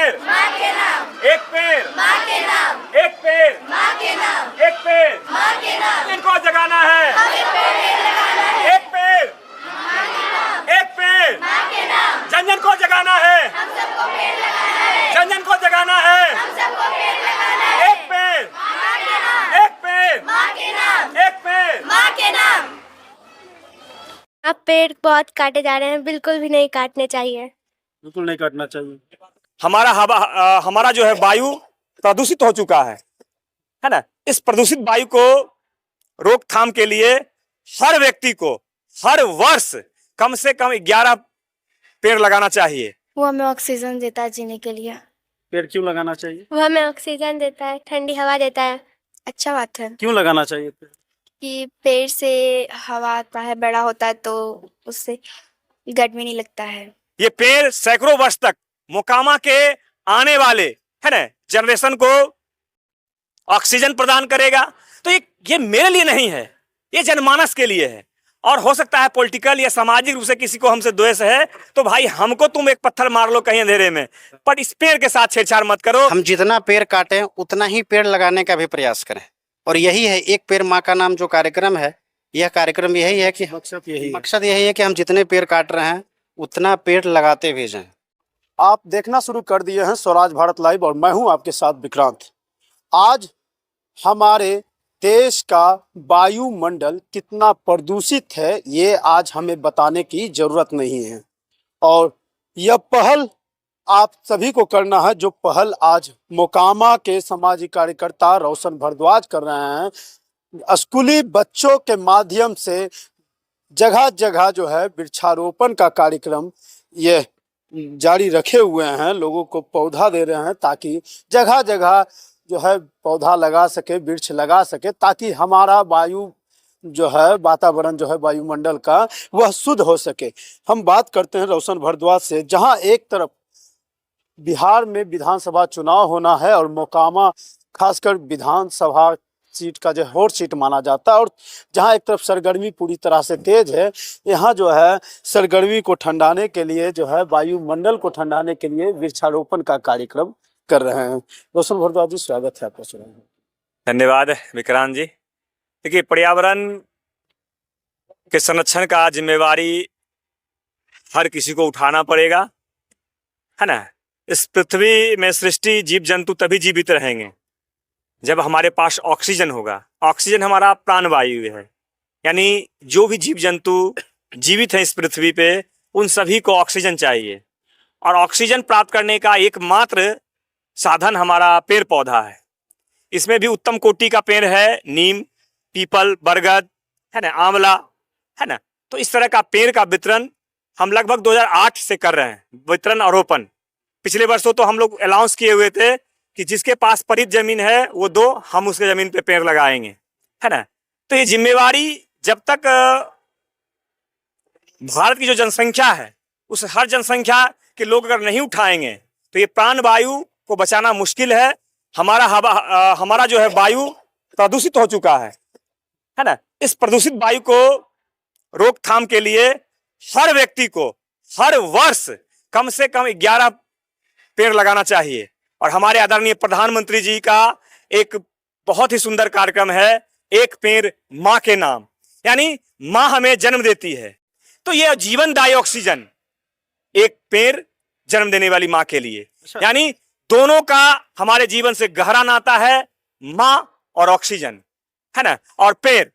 पेड़ माँ के नाम, एक पेड़ माँ के नाम, एक पेड़ माँ के नाम, एक पेड़ माँ के नाम, इनको जगाना है। हमें पेड़ लगाना है। एक पेड़ माँ के नाम, एक पेड़ माँ के नाम, जन जन को जगाना है। हम सबको पेड़ लगाना है। जन जन को जगाना है। हम सबको पेड़ लगाना है। एक पेड़ माँ के नाम, एक पेड़ माँ के नाम, एक पेड़ माँ के नाम। अब पेड़ बहुत काटे जा रहे हैं, बिल्कुल भी नहीं काटने चाहिए। बिल्कुल नहीं काटना चाहिए। हमारा जो है वायु प्रदूषित हो चुका है ना। इस प्रदूषित वायु को रोकथाम के लिए हर व्यक्ति को हर वर्ष कम से कम 11 पेड़ लगाना चाहिए। वो हमें ऑक्सीजन देता है जीने के लिए। पेड़ क्यों लगाना चाहिए? वो हमें ऑक्सीजन देता है, ठंडी हवा देता है। अच्छा बात है क्यों लगाना चाहिए पेड़? कि पेड़ से हवा आता है, बड़ा होता है तो उससे गर्मी नहीं लगता है। ये पेड़ सैकड़ों वर्ष तक मोकामा के आने वाले है ना जनरेशन को ऑक्सीजन प्रदान करेगा। तो ये मेरे लिए नहीं है, ये जनमानस के लिए है। और हो सकता है पॉलिटिकल या सामाजिक रूप से किसी को हमसे द्वेष है, तो भाई हमको तुम एक पत्थर मार लो कहीं अंधेरे में, पर इस पेड़ के साथ छेड़छाड़ मत करो। हम जितना पेड़ काटें उतना ही पेड़ लगाने का भी प्रयास करें। और यही है एक पेड़ माँ का नाम जो कार्यक्रम है, यह कार्यक्रम यही है कि मकसद यही है कि हम जितने पेड़ काट रहे हैं उतना पेड़ लगाते भी जाएं। आप देखना शुरू कर दिए हैं स्वराज भारत लाइव और मैं हूं आपके साथ विक्रांत। आज हमारे देश का वायुमंडल कितना प्रदूषित है ये आज हमें बताने की जरूरत नहीं है। और यह पहल आप सभी को करना है, जो पहल आज मोकामा के सामाजिक कार्यकर्ता रोशन भारद्वाज कर रहे हैं। स्कूली बच्चों के माध्यम से जगह जगह जो है वृक्षारोपण का कार्यक्रम ये जारी रखे हुए हैं। लोगों को पौधा दे रहे हैं ताकि जगह जगह जो है पौधा लगा सके, वृक्ष लगा सके, ताकि हमारा वायु जो है वातावरण जो है वायुमंडल का वह शुद्ध हो सके। हम बात करते हैं रोशन भारद्वाज से, जहां एक तरफ बिहार में विधानसभा चुनाव होना है और मोकामा खासकर विधानसभा सीट का जो हॉट सीट माना जाता है, और जहां एक तरफ सरगर्मी पूरी तरह से तेज है, यहाँ जो है सरगर्मी को ठंडाने के लिए जो है वायुमंडल को ठंडाने के लिए वृक्षारोपण का कार्यक्रम कर रहे हैं। रोशन भारद्वाज जी, स्वागत है आपका चुनाव में। धन्यवाद विक्रांत जी। देखिए, पर्यावरण के संरक्षण का जिम्मेवारी हर किसी को उठाना पड़ेगा, है ना। इस पृथ्वी में सृष्टि जीव जंतु तभी जीवित रहेंगे जब हमारे पास ऑक्सीजन होगा। ऑक्सीजन हमारा प्राणवायु है, यानी जो भी जीव जंतु जीवित हैं इस पृथ्वी पे, उन सभी को ऑक्सीजन चाहिए। और ऑक्सीजन प्राप्त करने का एकमात्र साधन हमारा पेड़ पौधा है। इसमें भी उत्तम कोटि का पेड़ है नीम, पीपल, बरगद, है ना, आंवला, है ना। तो इस तरह का पेड़ का वितरण हम लगभग 2008 से कर रहे हैं, वितरण और रोपण। पिछले वर्षों तो हम लोग अनाउंस किए हुए थे कि जिसके पास परित जमीन है वो दो, हम उसके जमीन पे पेड़ लगाएंगे, है ना। तो ये जिम्मेवारी जब तक भारत की जो जनसंख्या है उस हर जनसंख्या के लोग अगर नहीं उठाएंगे तो ये प्राणवायु को बचाना मुश्किल है। हमारा जो है वायु प्रदूषित हो चुका है ना। इस प्रदूषित वायु को रोकथाम के लिए हर व्यक्ति को हर वर्ष कम से कम 11 पेड़ लगाना चाहिए। और हमारे आदरणीय प्रधानमंत्री जी का एक बहुत ही सुंदर कार्यक्रम है, एक पेड़ माँ के नाम, यानी माँ हमें जन्म देती है तो यह जीवनदायी ऑक्सीजन एक पेड़ जन्म देने वाली माँ के लिए, यानी दोनों का हमारे जीवन से गहरा नाता है, माँ और ऑक्सीजन, है ना। और पेड़,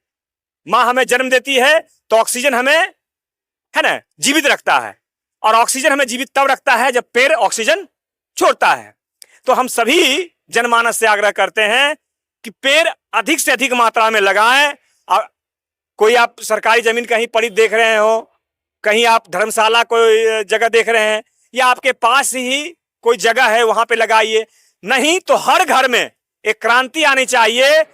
माँ हमें जन्म देती है तो ऑक्सीजन हमें, है ना, जीवित रखता है। और ऑक्सीजन हमें जीवित तब रखता है जब पेड़ ऑक्सीजन छोड़ता है। तो हम सभी जनमानस से आग्रह करते हैं कि पेड़ अधिक से अधिक मात्रा में लगाएं। और कोई आप सरकारी जमीन कहीं पड़ी देख रहे हो, कहीं आप धर्मशाला कोई जगह देख रहे हैं, या आपके पास ही कोई जगह है वहां पे लगाइए। नहीं तो हर घर में एक क्रांति आनी चाहिए,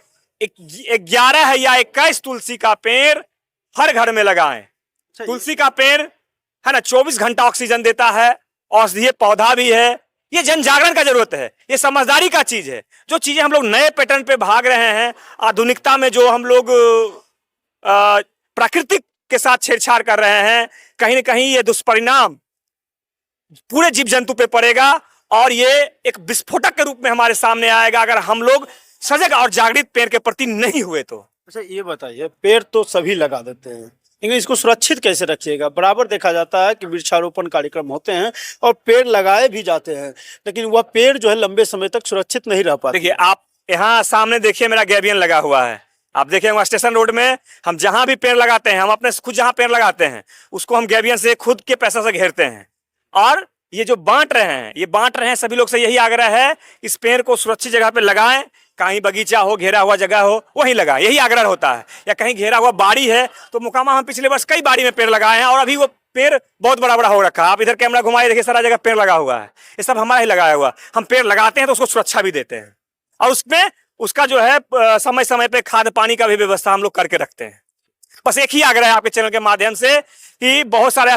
11 या 21 तुलसी का पेड़ हर घर में लगाएं। तुलसी का पेड़, है ना, 24 घंटा ऑक्सीजन देता है, औषधीय पौधा भी है। ये जन जागरण का जरूरत है, ये समझदारी का चीज है। जो चीजें हम लोग नए पैटर्न पे भाग रहे हैं, आधुनिकता में जो हम लोग प्राकृतिक के साथ छेड़छाड़ कर रहे हैं, कहीं ना कहीं ये दुष्परिणाम पूरे जीव जंतु पे पड़ेगा और ये एक विस्फोटक के रूप में हमारे सामने आएगा अगर हम लोग सजग और जागृत पेड़ के प्रति नहीं हुए तो। अच्छा ये बताइए, पेड़ तो सभी लगा देते हैं, लेकिन इसको सुरक्षित कैसे रखिएगा? बराबर देखा जाता है कि वृक्षारोपण कार्यक्रम होते हैं और पेड़ लगाए भी जाते हैं, लेकिन वह पेड़ जो है लंबे समय तक सुरक्षित नहीं रह पाते। देखिए आप यहाँ सामने देखिए, मेरा गैबियन लगा हुआ है, आप देखिए वहाँ स्टेशन रोड में हम जहां भी पेड़ लगाते हैं, हम अपने खुद जहां पेड़ लगाते हैं उसको हम गैबियन से खुद के पैसा से घेरते हैं। और ये जो बांट रहे हैं, ये बांट रहे हैं, सभी लोग से यही आग्रह है इस पेड़ को सुरक्षित जगह पे लगाएं, कहीं बगीचा हो, घेरा हुआ जगह हो, वहीं लगाएं, यही आग्रह होता है। या कहीं घेरा हुआ बाड़ी है तो मोकामा हम पिछले वर्ष कई बाड़ी में पेड़ लगाए हैं और अभी वो पेड़ बहुत बड़ा बड़ा हो रखा है। आप इधर कैमरा घुमाए देखिए, सारा जगह पेड़ लगा हुआ है, ये सब हमारा ही लगाया हुआ। हम पेड़ लगाते हैं तो उसको सुरक्षा भी देते हैं और उसमें उसका जो है समय समय पे खाद पानी का भी व्यवस्था हम लोग करके रखते हैं। बस एक ही आग्रह है आपके चैनल के माध्यम से कि बहुत सारे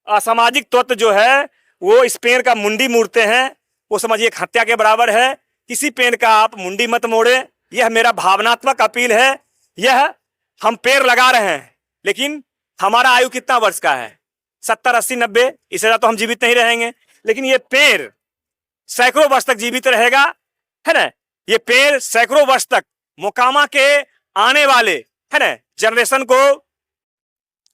असामाजिक तत्व जो है वो इस पेड़ का मुंडी मोड़ते हैं, वो समझिए एक हत्या के बराबर है। किसी पेड़ का आप मुंडी मत मोड़े, यह मेरा भावनात्मक अपील है। यह हम पेड़ लगा रहे हैं, लेकिन हमारा आयु कितना वर्ष का है? 70, 80, 90, इससे ज्यादा तो हम जीवित नहीं रहेंगे, लेकिन ये पेड़ सैकड़ों वर्ष तक जीवित रहेगा, है ना। ये पेड़ सैकड़ों वर्ष तक मोकामा के आने वाले, है ना, जनरेशन को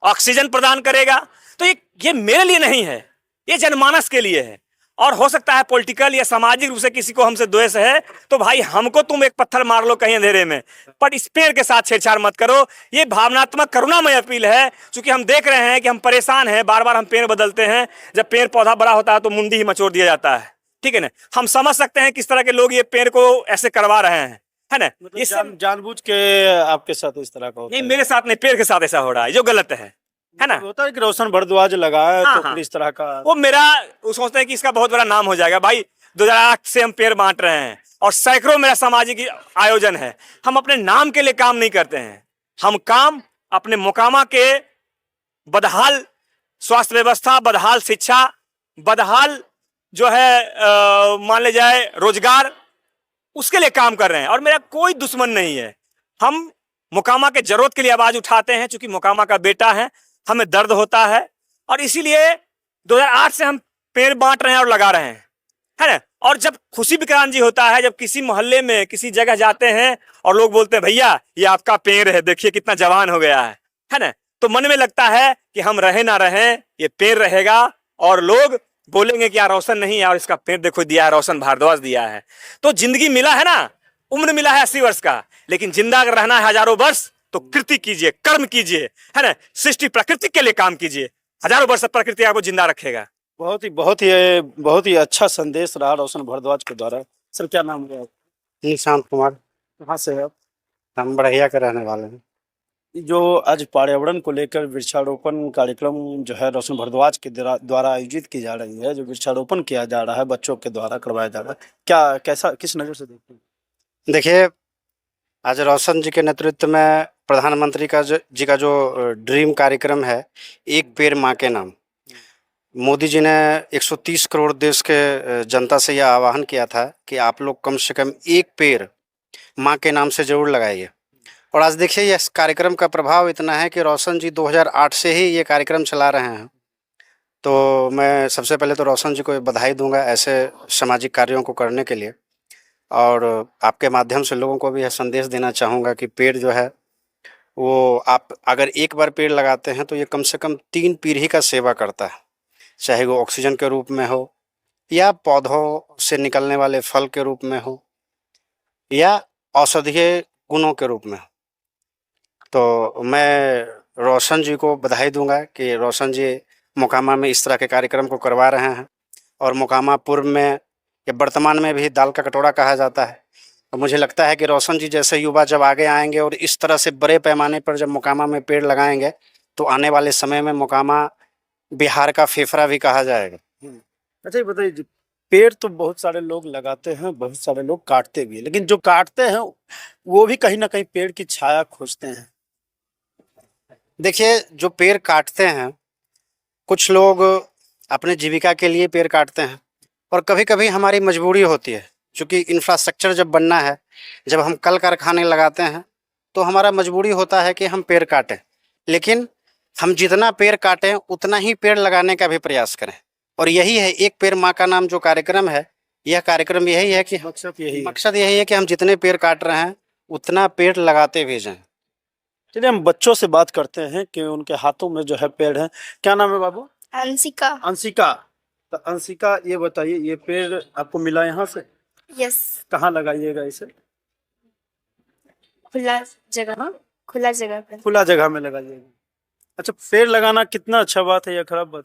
ऑक्सीजन प्रदान करेगा। तो ये मेरे लिए नहीं है, ये जनमानस के लिए है। और हो सकता है पॉलिटिकल या सामाजिक रूप से किसी को हमसे द्वेष है तो भाई हमको तुम एक पत्थर मार लो कहीं अंधेरे में, पर इस पेड़ के साथ छेड़छाड़ मत करो। ये भावनात्मक करुणामय अपील है, क्योंकि हम देख रहे हैं कि हम परेशान हैं, बार बार हम पेड़ बदलते हैं। जब पेड़ पौधा बड़ा होता है तो मुंडी ही मचोड़ दिया जाता है, ठीक है ना। हम समझ सकते हैं किस तरह के लोग ये पेड़ को ऐसे करवा रहे हैं, है ना। मतलब ये सब जानबूझ के आपके साथ इस तरह का होता नहीं, है? मेरे साथ नहीं, पेड़ के साथ ऐसा हो रहा है जो गलत है ना। होता है कि रोशन भारद्वाज लगाए हाँ, तो हाँ। फिर इस तरह का वो सोचते हैं कि इसका बहुत बड़ा नाम हो जाएगा। भाई 2008 से हम पेड़ बांट रहे हैं और सैकड़ों मेरा सामाजिक आयोजन है। हम अपने नाम के लिए काम नहीं करते हैं, हम काम अपने मोकामा के बदहाल स्वास्थ्य व्यवस्था, बदहाल शिक्षा, बदहाल जो है मान ले जाए रोजगार, उसके लिए काम कर रहे हैं। और मेरा कोई दुश्मन नहीं है, हम मोकामा के जरूरत के लिए आवाज उठाते हैं, क्योंकि मोकामा का बेटा है, हमें दर्द होता है और इसीलिए 2008 से हम पेड़ बांट रहे हैं और लगा रहे हैं, है ना। और जब खुशी विक्रांत जी होता है, जब किसी मोहल्ले में किसी जगह जाते हैं और लोग बोलते हैं भैया ये आपका पेड़ है, देखिए कितना जवान हो गया है ना, तो मन में लगता है कि हम रहे ना रहे, ये पेड़ रहेगा और लोग बोलेंगे कि यार रोशन नहीं है और इसका पेड़ देखो दिया है, रोशन भारद्वाज दिया है। तो जिंदगी मिला है ना, उम्र मिला है 80 वर्ष का, लेकिन जिंदा अगर रहना है हजारों वर्ष तो कृति कीजिए, कर्म कीजिए, है ना। सृष्टि प्रकृति के लिए काम कीजिए, हजारों वर्ष प्रकृति आपको जिंदा रखेगा। बहुत ही अच्छा संदेश रहा रोशन भारद्वाज के द्वारा। सर क्या नाम है? निशांत कुमार। कहाँ से है आप? हम बढ़िया के रहने वाले हैं। जो आज पर्यावरण को लेकर वृक्षारोपण कार्यक्रम जो है रोशन भारद्वाज के द्वारा आयोजित की जा रही है, जो वृक्षारोपण किया जा रहा है, बच्चों के द्वारा करवाया जा रहा है, क्या कैसा किस नजर से देखते हैं? देखिए, आज रोशन जी के नेतृत्व में प्रधानमंत्री जी का जो ड्रीम कार्यक्रम है, एक पेड़ माँ के नाम, मोदी जी ने 130 करोड़ देश के जनता से यह आह्वान किया था कि आप लोग कम से कम एक पेड़ माँ के नाम से जरूर लगाइए। और आज देखिए, यह कार्यक्रम का प्रभाव इतना है कि रोशन जी 2008 से ही ये कार्यक्रम चला रहे हैं। तो मैं सबसे पहले तो रोशन जी को बधाई दूंगा ऐसे सामाजिक कार्यों को करने के लिए, और आपके माध्यम से लोगों को भी यह संदेश देना चाहूँगा कि पेड़ जो है वो आप अगर एक बार पेड़ लगाते हैं तो ये कम से कम 3 पीढ़ी का सेवा करता है, चाहे वो ऑक्सीजन के रूप में हो या पौधों से निकलने वाले फल के रूप में हो या औषधीय गुणों के रूप में। तो मैं रोशन जी को बधाई दूंगा कि रोशन जी मोकामा में इस तरह के कार्यक्रम को करवा रहे हैं। और मोकामा पूर्व में या वर्तमान में भी दाल का कटोरा कहा जाता है। और मुझे लगता है कि रोशन जी जैसे युवा जब आगे आएंगे और इस तरह से बड़े पैमाने पर जब मोकामा में पेड़ लगाएंगे तो आने वाले समय में मोकामा बिहार का फेफड़ा भी कहा जाएगा। अच्छा ये बताइए, पेड़ तो बहुत सारे लोग लगाते हैं, बहुत सारे लोग काटते भी हैं, लेकिन जो काटते हैं वो भी कहीं ना कहीं पेड़ की छाया खोजते हैं। देखिए, जो पेड़ काटते हैं, कुछ लोग अपने जीविका के लिए पेड़ काटते हैं और कभी कभी हमारी मजबूरी होती है, क्योंकि इंफ्रास्ट्रक्चर जब बनना है, जब हम कल कारखाने लगाते हैं तो हमारा मजबूरी होता है कि हम पेड़ काटें। लेकिन हम जितना पेड़ काटें उतना ही पेड़ लगाने का भी प्रयास करें। और यही है एक पेड़ माँ का नाम जो कार्यक्रम है, यह कार्यक्रम यही है कि मकसद यही है कि हम जितने पेड़ काट रहे हैं उतना पेड़ लगाते भी जाएं। चलिए हम बच्चों से बात करते हैं कि उनके हाथों में जो है पेड़ है। क्या नाम है बाबू? अंशिका। अंशिका। तो अंशिका ये बताइए, ये पेड़ आपको मिला यहाँ से? यस। कहाँ लगाइएगा इसे? खुला जगह, खुला जगह पर। खुला जगह में लगाइएगा। अच्छा, पेड़ लगाना कितना अच्छा बात है या खराब बात?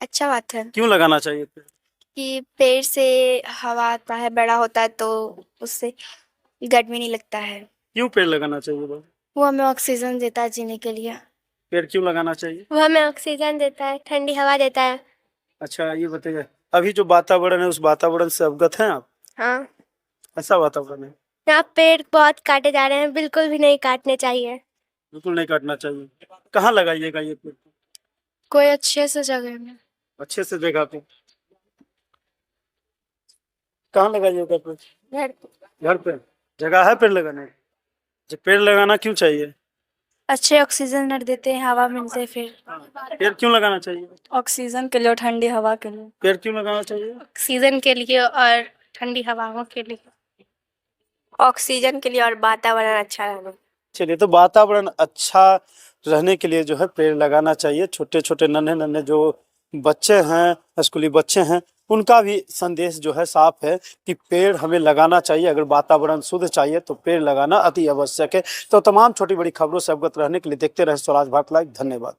अच्छा बात है क्यों लगाना चाहिए पेड़? कि पेड़ से हवा आता है, बड़ा होता है तो उससे गर्मी नहीं लगता है। क्यों पेड़ लगाना चाहिए बाबू? वो हमें ऑक्सीजन देता है जीने के लिए। पेड़ क्यों लगाना चाहिए? वो हमें ऑक्सीजन देता है, ठंडी हवा देता है। अच्छा ये बताइए, अभी जो वातावरण है उस वातावरण से अवगत हैं आप? हाँ। ऐसा वातावरण है? यहाँ पेड़ बहुत काटे जा रहे हैं, बिल्कुल भी नहीं काटने चाहिए। बिल्कुल नहीं काटना चाहिए। कहाँ लगाइएगा ये पेड़? कोई अच्छे से जगह में। अच्छे से जगह पे। कहाँ लगाइएगा पेड़? घर घर पे जगह है पेड़ लगाने की? जो पेड़ लगाना क्यों चाहिए? अच्छे ऑक्सीजन देते हैं, हवा मिलते हैं। फिर पेड़ क्यों लगाना चाहिए? ऑक्सीजन के लिए और ठंडी हवा के लिए। पेड़ क्यों लगाना चाहिए? ऑक्सीजन के लिए और ठंडी हवाओं के लिए। ऑक्सीजन के लिए और वातावरण अच्छा रहना। चलिए, तो वातावरण अच्छा रहने के लिए जो है पेड़ लगाना चाहिए। छोटे छोटे नन्हे नन्हे जो बच्चे हैं, स्कूली बच्चे हैं, उनका भी संदेश जो है साफ है कि पेड़ हमें लगाना चाहिए। अगर वातावरण शुद्ध चाहिए तो पेड़ लगाना अति आवश्यक है। तो तमाम छोटी बड़ी खबरों से अवगत रहने के लिए देखते रहे स्वराज भारत लाइव। धन्यवाद।